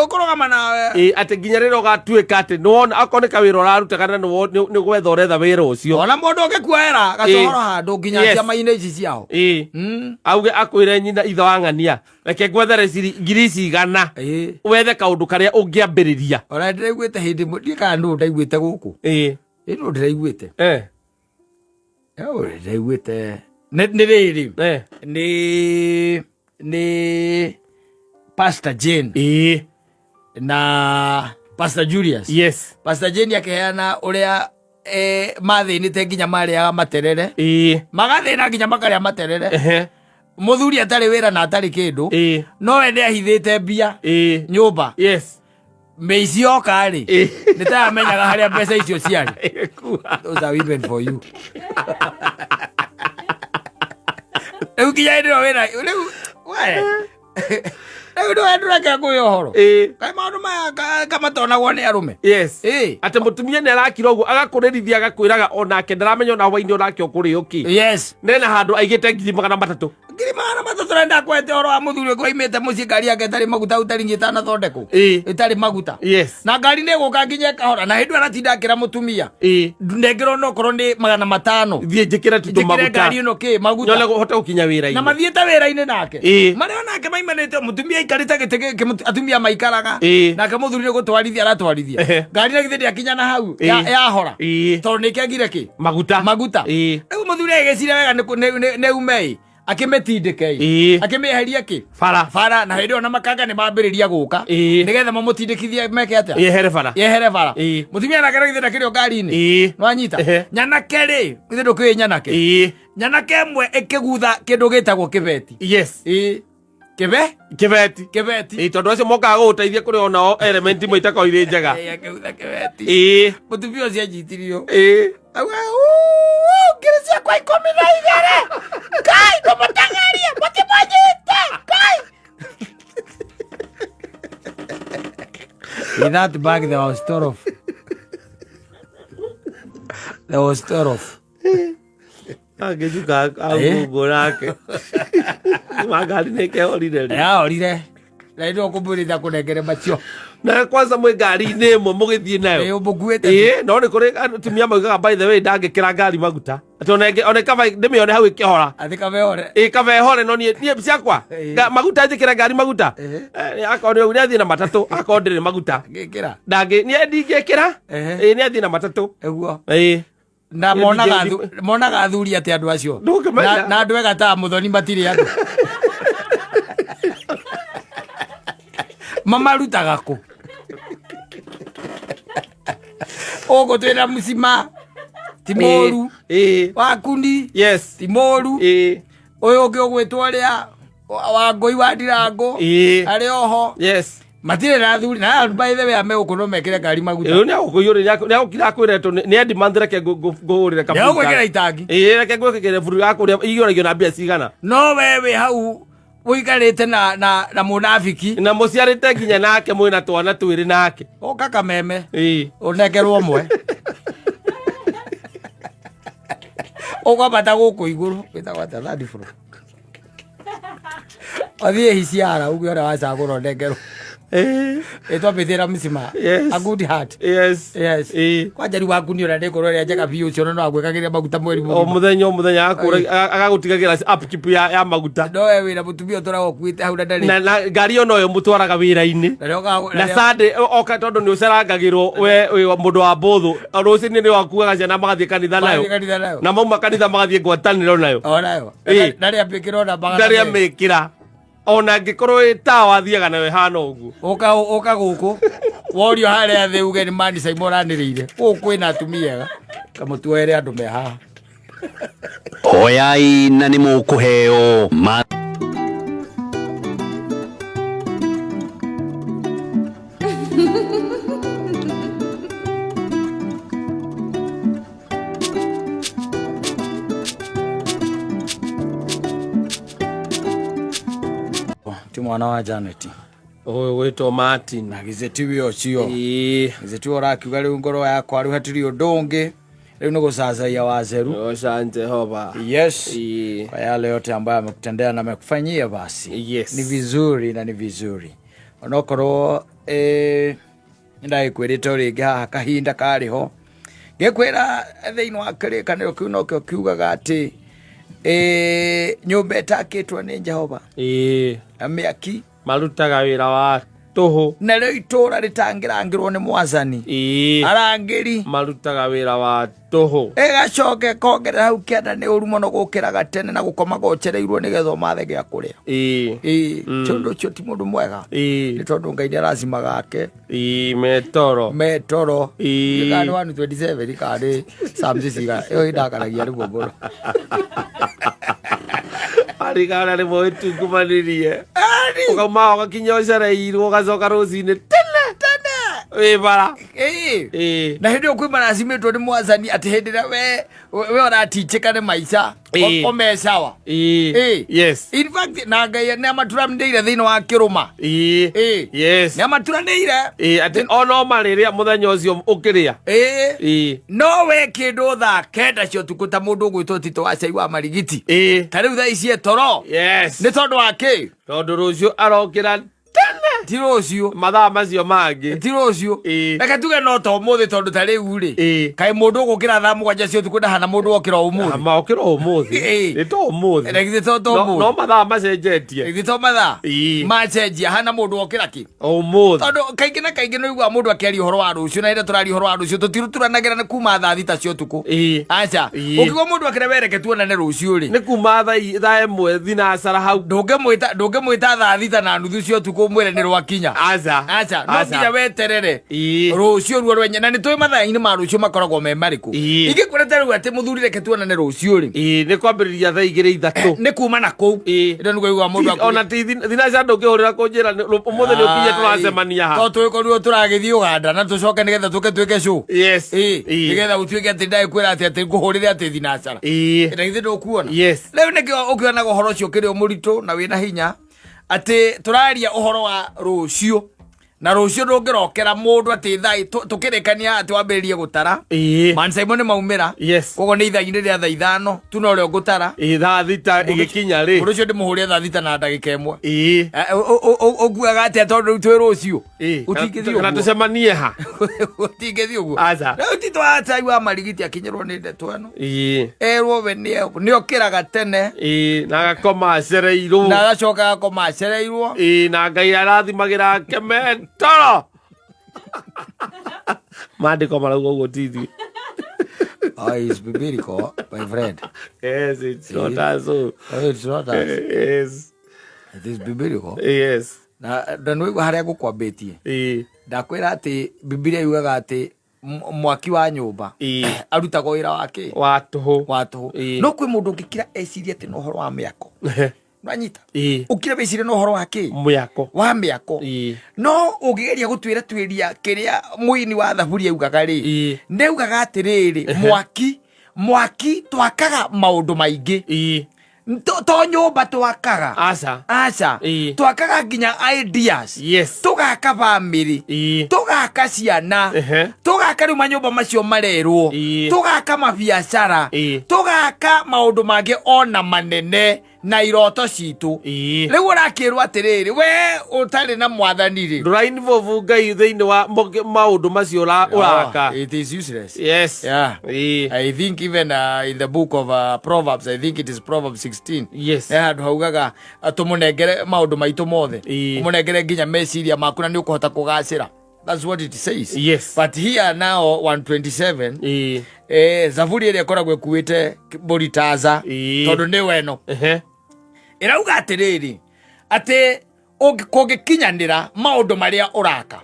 ukorogama na ati nginya rĩrĩa ũgatuĩka atĩ nĩwona akoneka wĩra ũraruta kana nĩ gwetha ũretha wĩra ũcio ona mũndũ ũngĩkuoera gacohoro handũ nginya ciama-inĩ ici ciao auge akwĩre nyina ithe wa ng'ania reke ngwethere ngiri ici 100 wethe kaũndũ karĩa ũngĩambĩrĩria ona ndĩraiguĩte hĩndĩ ĩmwe ndiĩ kana nũ ndaiguĩte gũkũ nũ ndĩraiguĩte ndĩraiguĩte nĩ rĩrĩ nĩ Pastor Jane na Pastor Julius. Yes. Pastor Jane akĩheana ũrĩa mathĩnĩte nginya marĩaga materere magathĩna nginya makarĩa materere mũthuri atarĩ wĩra na atarĩ kĩndũ no we nĩ ahithĩte mbia nyũmba mĩici oka-rĩ nĩ tayamenyaga harĩa mbeca icio ciarĩ. Those are women for you. Rĩu nginya hĩndĩ ĩyo wĩra rĩu ndũreke ngũĩ ũhoro kaĩ maũndũ maya kamatonagwo nĩ arũme atĩ mũtumia nĩ arakira ũguo agakũrĩrithia agakwĩraga onake ndaramenya ona hwainĩ onake ũkũrĩ ũkĩ nena handũ aigĩte 300,000 renda kwete ũhoro wa mũthuri ũngĩ waimĩte mũciĩ ngari yake ĩtarĩ maguta ũtaringi ĩtanathondekwo ĩtarĩ maguta na ngari nĩ ĩgũka nginya ĩkahora na hĩndĩ ĩyo aratinda akĩra mũtumia nengerwo no korwo nĩ 500 thiĩ njĩkĩre tutũ maguta ngari ĩno kĩ maguta nyone ũhote gũkinya wĩra-inĩ na mathiĩte wĩra-inĩ nake marĩa onake maimanĩte mũtumia aikarĩte gĩtĩ gĩkĩ atumia maikaraga nake mũthuri nĩ gũtwarithia aratwarithia ngari na githĩ ndĩakinya na hau yahora tondũ nĩ kĩagire kĩ maguta rĩu mũthuri agĩcira wega nĩ ume akĩmĩtindĩke akĩmĩeheria kĩ bara na hĩndĩ ĩyo na makanga nĩ mambĩrĩria gũka nĩgetha mamũtindĩkithie meke atĩa yehere bara mũtumia nake githĩ ndakĩrĩ ngari-inĩ nwanyita nyanake-rĩ githĩ ndũkĩũĩ nyanake nyanake ĩmwe ĩkĩgutha kĩndũ gĩtagwo kĩbeti kĩbeti tondũ acio mokaga gũgũteithia kũrĩ onao element imwe itakorwo irĩ njega akĩgutha kĩbeti mũtumia ũcio anjitirio ngiri ciakwa 12 kai ndũmũteng'erie mũtimũnyite kai. In that bag there was Torof. Angĩjuka agũgũ nake magari nĩ kehorire yahorire na ndio kũmbũrĩtha kũnengere macio na kwanza mwĩ ngari-inĩ ĩmwe mũgĩthiĩ nayo mũkuĩte no nĩ kũrĩ atumia maugaga by the way ndangĩkĩra ngari maguta atĩ one kaba ndĩmĩone hau ĩkĩhora atĩ kabehore kabehore no niĩ ciakwa maguta njĩkĩre ngari maguta akorwo nĩ athiĩ na matatũ akorwo ndĩrĩ maguta ngĩkĩra ndingĩkĩra nĩ athiĩ na matatũ ũguo na monaga athuri atĩ andũ acio na andũ ega ta mũthoni matirĩ andũ mamarutaga kũ ũgũ twĩna mũcima ti mũru wakuni ti mũru ũyũ ũngĩ ũgwĩtwo ũrĩa Wangũi wa Ndirango arĩ oho matirĩ na athuri na by the way amegũkũ no mekĩre ngari maguta nĩ agũkũiyũrĩ nĩ agũkira akwĩre nĩ endi month reke ngũhũrĩre kabuta nĩ ũgwĩkĩra itangi reke ngwĩkĩre buru ya kũrĩa igĩoragio na mbia cigana no wewe hau ũikarĩte na mũnafiki na mũciarĩte nginya nake mwĩna twana twĩrĩ nake ũka Kameme ũnekerwo ũmwe ũkwambata gũkũ igũrũ wĩtagwo atĩa third floor athiĩ hiciara ũguo ũrĩa wacagũra ũnekerwo Etwa bethera msima. A good heart. Yes. Kwa jari waku ni ora ndekoro ria njega biu cio no agwikagira maguta mweri mu. O muthenya agagutigagira upkeep ya maguta. No we wira mutumia utora okuite hau ndari. Na ngari ono yo mutwaraga wira-ini. Na sade oka tondu ni ucerangagirwo we mundu wa bothu. Rucini ni wakuaga ciana magathie kanitha nayo. Na mauma kanitha magathie ngwataniro nayo. Onayo. Ndari apikira ona baga. Ndari amikira. Ona ngikorwo itawa thiaga nawe hana ugu. Oka guku. Worio haria thi uge ni Mansaimo ranirire. Kwina atumia kamutuere andu me haha. Oyai na ni mukuheo mwana wa Janet. Wetwo Martin. Na gizetiwe ocio. Gizetiwe rakiuga riu ngoro yakwa riu hatiri undungi. Riu ni gucacaia waceru. Asante Jehova. Yes. Kwa yale yote ambayo amekutendea na amekufanyia basi. Yes. Ni vizuri na ni vizuri. Onokorwo ndaikwirite ringi haha kahinda kariho. Ngekwira thiini wa kirikaniro kiu no kio kiugaga ati nyumba itakitwo ni Jehova. Amiaki marutaga wira wa tuhu. Na riu itura ritangirangirwo ni Mwathani. Arangiri marutaga wira wa tuhu. Igacoke kongerera hau kianda ni uru muno gukiraga tene na gukoma gochereirwo ni getho mathe gia kuria. Tondu cio ti mundu mwega. Ni tondu Ngai ni arazima gake. Metoro. Gikani 127 kari Psalms ciga. Iyo indakaragia riu ngoro. Arigana ni moitu kumanirie. Ukama ugakinya ucereirwo ugacoka rucini tene. Bara. Na hindi okuma nazimitwo ni Mwathani ati hindira we oratichika ni maisha omesawa. Yes. In fact na Ngai ni amaturanire thiini wa kiruma. Yes. Ni amaturanire. Ati ono mariria muthenya ucio ukiria. No we kindu tha kenda cio tukuta mundu gwitwo Tito wa cai wa marigiti. Tariu tha ici etoro. Yes. Ni tondu wa ki? Tondu rucio arokira Tirocio mathaa macio mangi. Tirocio. Reke tuge no to muthi tondu tariu ri. Kai mundu gukira thaa mugwanja cio tukwenda hana mundu okira umuthi. Okira umuthi. Ni to umuthi. Reke to umuthi. No mathaa macenjetie. Reke to mathaa. Macenjia hana mundu okira ki. Umuthi. Tondu kaingi na kaingi no igwa mundu akiari uhoro wa rucio na ira turari uhoro wa rucio tutiruturanagira na kuma thaa thita cio tuku. Acha. Ukigwa mundu akira wereke tuonane rucio ri. Ni kuma thaa imwe thinacara hau. Ndungemwita thaa thita na nuthu cio tuku mwire ni rwakinya. Acha. No nginya weterere. Rucio ruo rwenye na ni tui mathaa-ini ma rucio makoragwo me mariku. Ingikwirete riu ati muthuri reke tuonane rucio ri. Ni kwambiriria thaa 2:03. Ni kuma na kuu. Ndo ni kuigua mundu akuri. Ona ti thinacara ndungihurira kunjira umuthi ni ukinye turacemania ha. To twikorirwo turagithii Uganda na tucoke nigetha tuke show. Yes. Nigetha utuike ati ndaikwira ati nguhurire ati thinacara. Na ithe ndukuona. Yes. Riu nikio ukiona uhoro ucio kiri muritu na wina hinya ati turaria uhoro wa rucio na rucio ndungirokera mundu ati thai tukirikania ati wambiririe gutara. Mansaimo ni maumira. Kogo ni ithaa-ini ria thaa 5 tu no rio gutara. Thaa thita igikinya ri. Rucio ndimuhuria thaa thita na ndagika imwe. Oguaga ati tondu twi rucio. Utingithio. Kana tucemanie ha. Utingithio uguo. Acha. Riu Tito wa cai wa marigiti akinyirwo ni ndeto eno. Erwo we ni okiraga tene. Na agakoma acereirwo. Na agacoka agakoma acereirwo. Na Ngai arathimagira Kameme Toro. Maandiko marauga uguo tithi. It's biblical, my friend. Yes, it's not as so. It's not as. Yes. It is biblical. Yes. Na ndanoigua haria gukwambitie. Ndakwira ati Biblia yugaga ati mwaki wa nyumba arutaga wira wake wa tuhu. No kwi mundu ngikira eciria ati no horo wa miako. Nwanyita. Ukira weciria no horo wake miako. Wa miako. No ugigeria gutwira kiria muini wa thaburia ugaga ri. Ndeugaga atiriri mwaki twakaga maundu maingi. To nyumba twakaga. Acha. Twakaga nginya ideas. Tugaka family. Tugaka ciana. Tugaka riu manyumba macio marerwo. Tugaka mabiacara. Tugaka maundu mangi ona manene. na iroto citu riu urakirwa atiriri we utari na mwathani ri nduraini vovu ngai thiini wa maundu macio uraka. It is useless. Yes. Yeah. I think even in the book of Proverbs, I think it is Proverbs 16. Yes. Andu haugaga tumunengere maundu maitu mothe umunengere nginya meciria maku na ni ukuhota kugacira. That's what it says. Yes. But here now 127 Zaburi ĩrĩa ĩkoragwo ĩkuĩte Boritaza tondũ nĩ weno ĩrauga atĩrĩrĩ atĩ kũngĩkinyanĩra maũndũ marĩa ũraka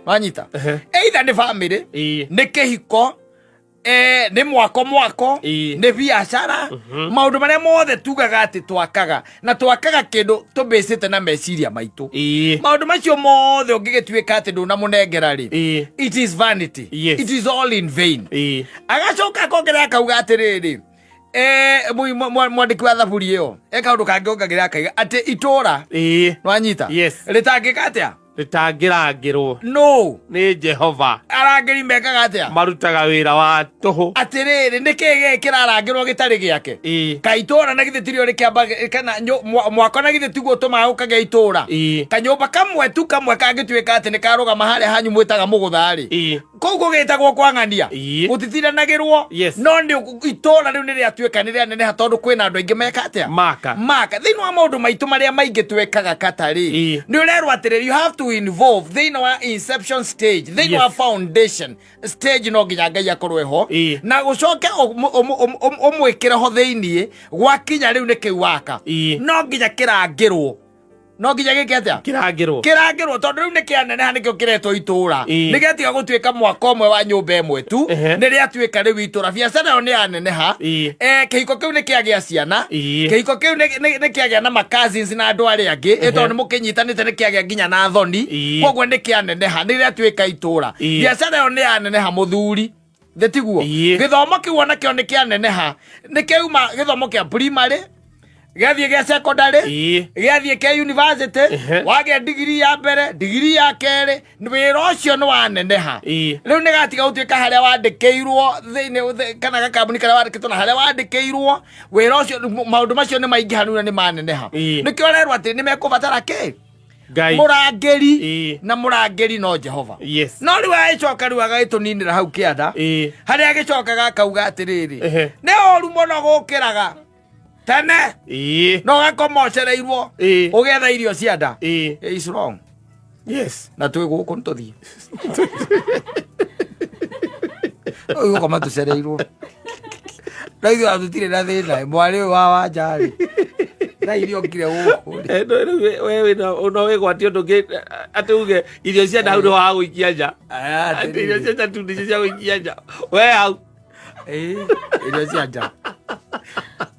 wanyita either nĩ family nĩ kĩhiko nĩ mwako nĩ biacara maũndũ marĩa mothe tugaga atĩ twakaga na twakaga kĩndũ tũbĩcĩte na meciria maitũ maũndũ macio mothe ũngĩgĩtuĩka atĩ ndũnamũnengera rĩ it is vanity. It is all in vain. Agacoka kongerera akauga atĩrĩrĩ mwandĩki wa thaburi ĩyo kaũndũ kangĩ ongagĩrĩra akaiga atĩ itũũra nwanyita rĩtangĩka atĩa ritangirangirwo no ni Jehova arangiri mekaga atia marutaga wira wa tuhu atiriri niki kirarangirwo gitari giake kaitora na githetirio rikiamba kana mwako na githetigo tuma ukage itora kanyumba kamwe tu kamwe kangituika ati nikaruga mahali hanyu mwitaga muguthari koguo gitagwo kwangania gutitiranagirwo no ndi itora riu ni riatuika ni rianene hatondu kwina andu aingi meka atia maka thini wa maundu maitu maria maingi twekaga katari ni urerwa atiriri you have to involve they know inception stage they know foundation stage no nginya ngai akorwe ho na gucoke omwekera ho theinie gwakinya riu ni kiwaka no nginya kirangirwo no nginya giketia kirangirwo tondu riu ni kianene ha nikio kiretwo itura nigetiga gutuika mwaka omwe wa nyumba emwe tu ni riatuika riu itura biacara yo ni anene ha kihiko kiu ni kiagia ciana kihiko kiu ni kiagia na makazins na andu ari angi tondu ni mukinyitanite ni kiagia nginya na thoni koguo ni kianene ha ni riatuika itura biacara yo ni anene ha muthuri thetiguo githomo kiu ona kio ni kianene ha ni kiuma githomo kia primary gathie ge secondary gathie ke university wage degree ya mbere degree ya kere wira ucio ni waneneha riu ni gatiga utuika haria wandikeirwo thini kana gakambuni karia wandikitwo na haria wandikeirwo wira ucio maundu macio ni maingi hanuna ni maneneha nikio rerwo ati ni mekubatara ke murangeri na murangeri no Jehova no riu aicoka riu agaitunindira hau kianda haria agicokaga akauga atiriri ni oru muno gukiraga tene no gakomocereirwo ugetha irio cia nda is wrong na twi guku ntuthie uyu koma tucereirwo na ithu atutire na thina mwari wa wanjari na irio kire guku wewe no wigwatio ndungi ati uge irio cia nda hau ndo wa guikia nja irio cia nda tu cia guikia nja we hau irio cia nja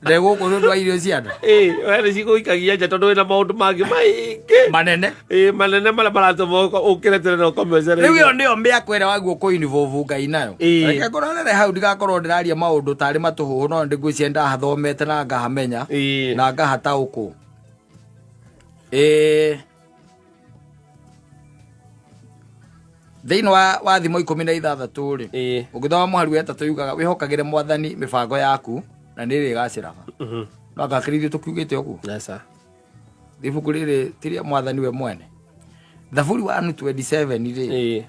Lego ko ndo irio ciana wena ciko ikagia nja tondu wina maundu mangi maingi manene manene mala baratomo ukirete no komezere riu yo ndio mbia kwera waguo ko univovu ngai nayo reke kororere hau ndigakorwo ndiraria maundu tari matuhu no ndigwicia ndahathomete na ngahamenya na ngahata uku thini wa thimo 16 ri ugithoma muhari wetatu yugaga wihokagire mwathani mibango yaku na niri gaciraga no gakirithio tukugite ogu nasa ibuku riri tiria mwathani we mwene thaburi 127 ri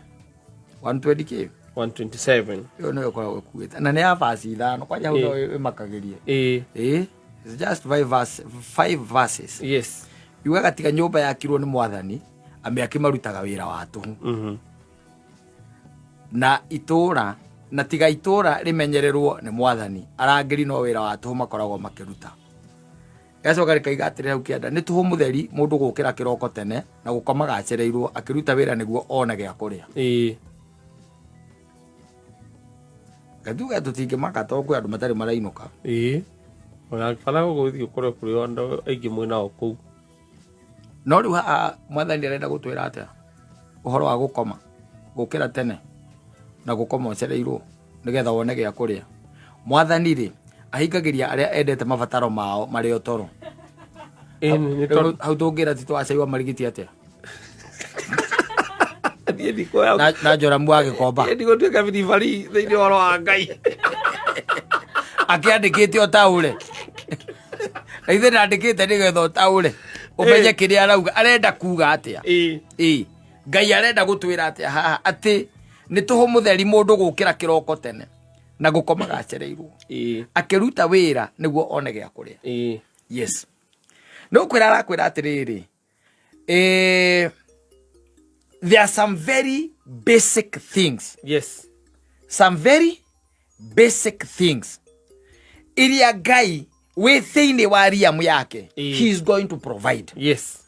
120 127 yo no kwa kugita na ne avasi ithano kwa jaho no makagirie it's just 5 verses yugaga tiga nyumba yakirwo ni mwathani ameakimarutaga wira wa tuhu na itura na tiga itura rimenyererwo ni mwathani arangeri no wira wa tuhu makoragwo makiruta gacoka rikaiga atiri hau kianda ni tuhu mutheri mundu gukira kiroko tene na gukomaga acereirwo akiruta wira niguo ona gya kuria gaduga tutinge makata okwe andu matari marainuka ona fala guthio kore kuri ondo aingi mwina oku no riu mwathani arenda gutwira atia uhoro wa gukoma gukira tene na gukoma acereirwo nigetha wone gya kuria mwathani ri ahingagiria aria endete mabataro mao mari o toro hau tungira ti twacaiwa marigiti atia na njora mwage komba ndigo tuika bidivali thini waro wa ngai akiandikite o taure Ithe ndandikite nigetho taure umenye kiria arauga arenda kuga atia Ngai arenda gutwira atia haha ati ni tuhu mutheri mundu gukira kiroko tene na gukomaga acereirwo akiruta wira niguo one gia kuria yes no kwira arakwira atiriri there are some very basic things some very basic things iria Ngai withiini wa riamu yake he is going to provide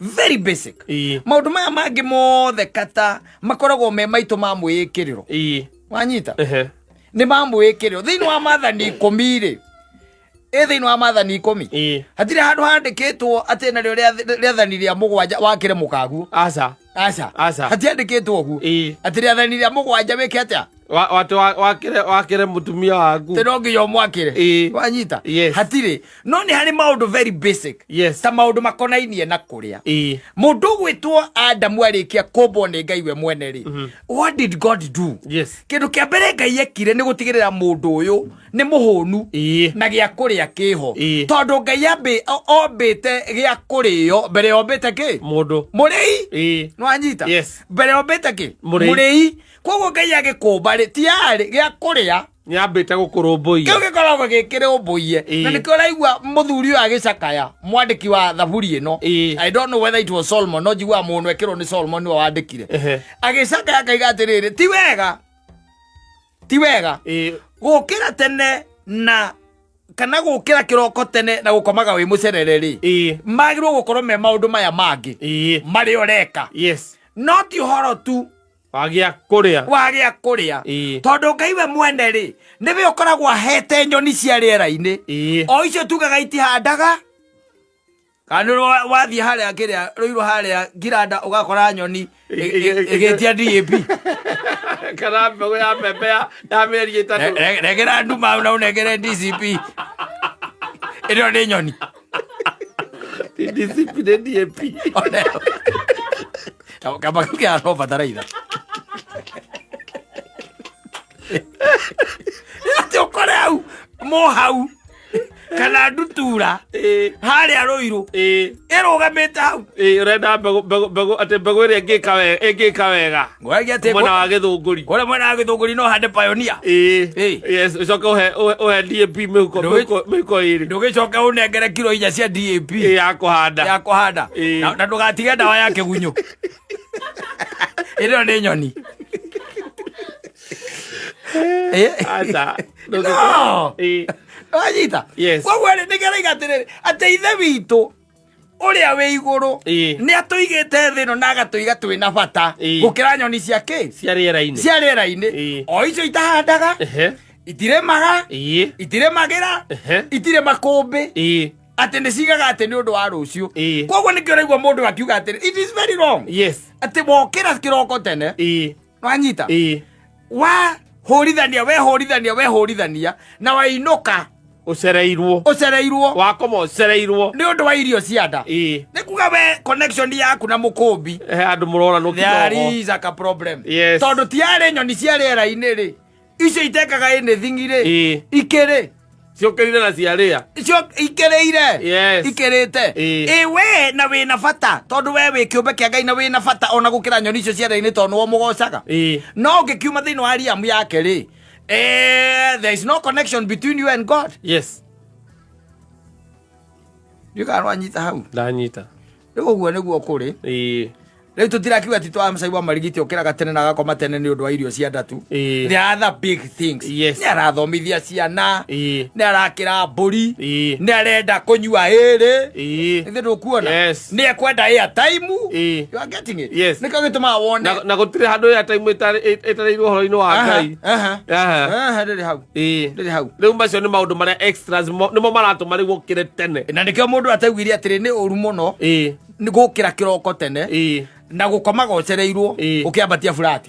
very basic maundu maya mangi mothe Katta makoragwo me maitu ma mwikiriro wanyita ni ma mwikiriro thiini wa mathani 10 ri thiini wa mathani 10 hatire handu handikitwo ati na riathani ria mugwanja wakire mukagu aca hatiandikitwo gu ati riathani ria mugwanja wike atia watu wakire mutumia waku tirongi yo mwakire wanyita hatire no ni hari maundu very basic ta maundu makonainie na kuria mundu gwitwo Adamu arikia kombo ni Ngai we mwene ri what did God do kindu kia mbere Ngai ekire ni gutigirira mundu uyu ni muhunu na gia kuria kiho tondu Ngai ombite gia kurio mbere ombite ki mundu murei nwanyita mbere ombite ki murei kogo Ngai agikumba ri tiari gia kuria nyambite gukurumbuia kiu gikoragwo gikire umbuie na nikio raigua muthuri uyu agicakaya mwandiki wa thaburi ino I don't know whether it was Solomon no jigua mundu ekirwo ni Solomon ni wandikire agicakaya akaiga atiriri ti wega gukira tene na kana gukira kiroko tene na gukomaga wi mucerereri magirwo gukorwo me maundu maya mangi mari oreka not uhoro tu wagia kuria tondu Ngai we mwene ri niwe ukoragwo hete nyoni cia riera-ini o icio tugaga itihandaga kandu wathie haria kiria ruiru haria giranda ugakora nyoni igitia DAP kana mbegu ya mbembe ya meri itatu regera nduma na unegere DCP ino ni nyoni DCP de DAP kama kia roba taraida ati ukore au mohau kana ndutura haria ruiru irugamite hau urenda mbegu ati mbegu iria ngika wega mwena wa githunguri kore mwena wa githunguri no hande pioneer yes ucoka uhe DAP miko iri ndugicoka unengere kilo 4 cia DAP ya kuhanda na ndugatige ndawa ya kigunyo ino ni nyoni asa wanyita koguo nigera igatiriri ati ithe witu uria wi iguru ni atuigite thino na agatuiga twina bata gukira nyoni ciake cia riera-ini o icio itahandaga itiremaga itiremagira itire makumbi ati nicigaga ati ni undu wa rucio koguo nikio raigua mundu akiuga ati it is very wrong ati wokira kiroko tene wanyita wa horithania na wainuka ucereirwo wakoma ucereirwo ni undu wa irio cianda ni kuga we connection yaku na mukumbi andu murora no there is a problem tondu tiare nyoni cia riera-ini ri icio itekaga anything ri ikiri ciokirire na ciaria icio ikireire ikirite we na wina bata tondu we wi kiumbe kia Ngai na wina bata ona gukira nyoni icio ciara-ini tondu wo mugocaga no ngikiuma thiini wa riamu yake ri there is no connection between you and God yukarwanyita hau ndanyita uguo niguo kuri riu tutirakiuga ti twa Mansaimo marigiti ukiraga tene na gakoma tene ni undu wa irio cia ndatu there are other big things ni arathomithia ciana ni arakira mburi ni arenda kunyua iri ithe ndukuona ni ekwenda airtime you are getting it niko gituma wone na gutire handu airtime itareirwo horo-ini wa Ngai ndiri hau riu macio ni maundu maria extras nimo maratuma riu ukire tene na nikio mundu ataugire atiri ni uru muno ni gukira kiroko tene na gukomaga ucereirwo ukiambatia flat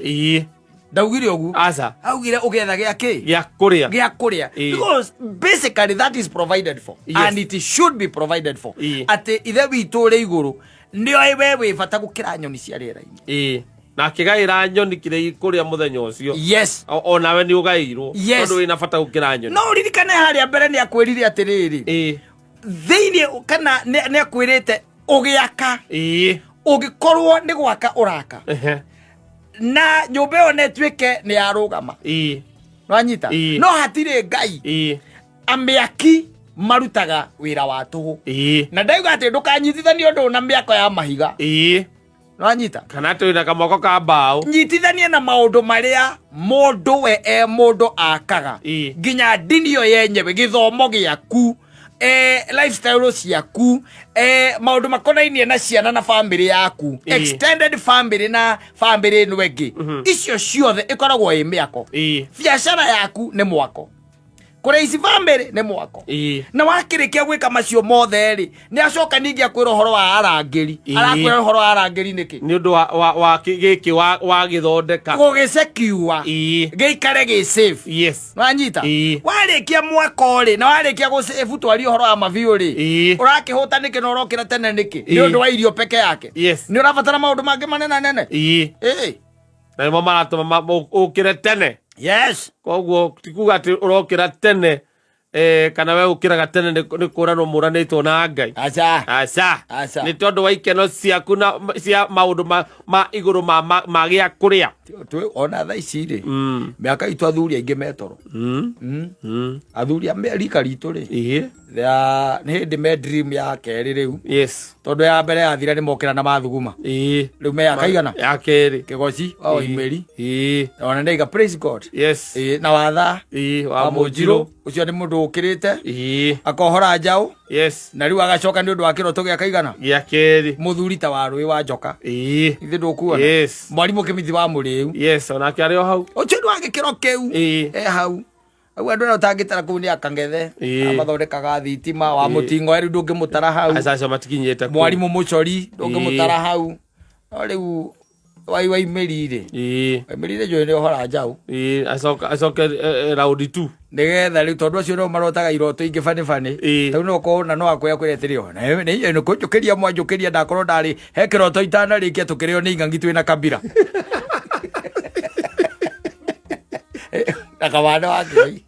ndaugire ugu augire ugetha gia kuria because basically that is provided for and it should be provided for ati ithe witu ri iguru ndio we wi bata gukira nyoni cia riera-ini na kigaira nyoni kire kuria muthenya ucio ona we ni ugairwo tondu wina bata gukira nyoni no ririkane haria mbere ni akwirire atiriri Thini kana ne kwirete ugiaka ugikorwo ni gwaka uraka na nyumba yo netwike ni arugama nwanyita no hatire ngai amiaki marutaga wira wa tuhu na ndaiga ati ndukanyitithania ndu na miako ya mahiga nwanyita kana twina kamoko ka mbao nyitithania na maundu maria mundu we mundu akaga nginya dini yo yenyewe githomo giaku lifestyle ciaku maundu makonainie na ciana na family yaku extended family na family ino engi icio ciothe ikoragwo i miako biashara yaku ni mwako kureici family ni mwako na wakirikia gwika macio mothe ri ni acoka ningi akwira horo wa arangeri arakwira horo wa arangeri niki ni undu wa giki wa githondeka gugisekiwa giikare gi safe yes wanyita warikia mwako ri na warikia gusefu twari horo wa maviu ri urakihuta niki no urokira tene niki ni undu wa irio peke yake ni urabatara maundu mangi manene nene na mo maratuma ukire tene yes koguo tikuga ati urokira tene kana we ukiraga tene ni kurano muranitwo na ngai aca ni tondu wa ikeno ciaku na cia maundu ma iguru ma gia kuria tu ona tha ici ri miaka itu athuri aingi metoro athuri Amerika ritu ri ni hindi me dream ya keri riu yes tondu ya mbere yathira ni mokira na mathuguma riu me akaigana ya keri kigoci o imeri ona ndaiga praise God yes na watha wa Munjiru ucio ni mundu ukirite akohora njau yes na riu agacoka ni undu wa kiroto gia kaigana gia keri muthuri ta wa rui wa njoka ithe ndukuona yes mwarimu kimithi wa muriu yes ona kiario hau ucio ni wa gikiro kiu hau au andu no tangitara ku ni akangethe amathondekaga thitima wa mutingo riu ndungimutara hau acacio matikinyite mwarimu mucori ndungimutara hau riu wai merire merire jo ni hora njau acoke round 2 nigetha riu tondu acio no marotaga iroto ingi fani tau no ko na no akoya kwiretiri ona ni no kunjukiria mwanjukiria ndakorwo ndari he kiroto itana rikia tukirio ni ingangi twina kabira akawanda wa ngai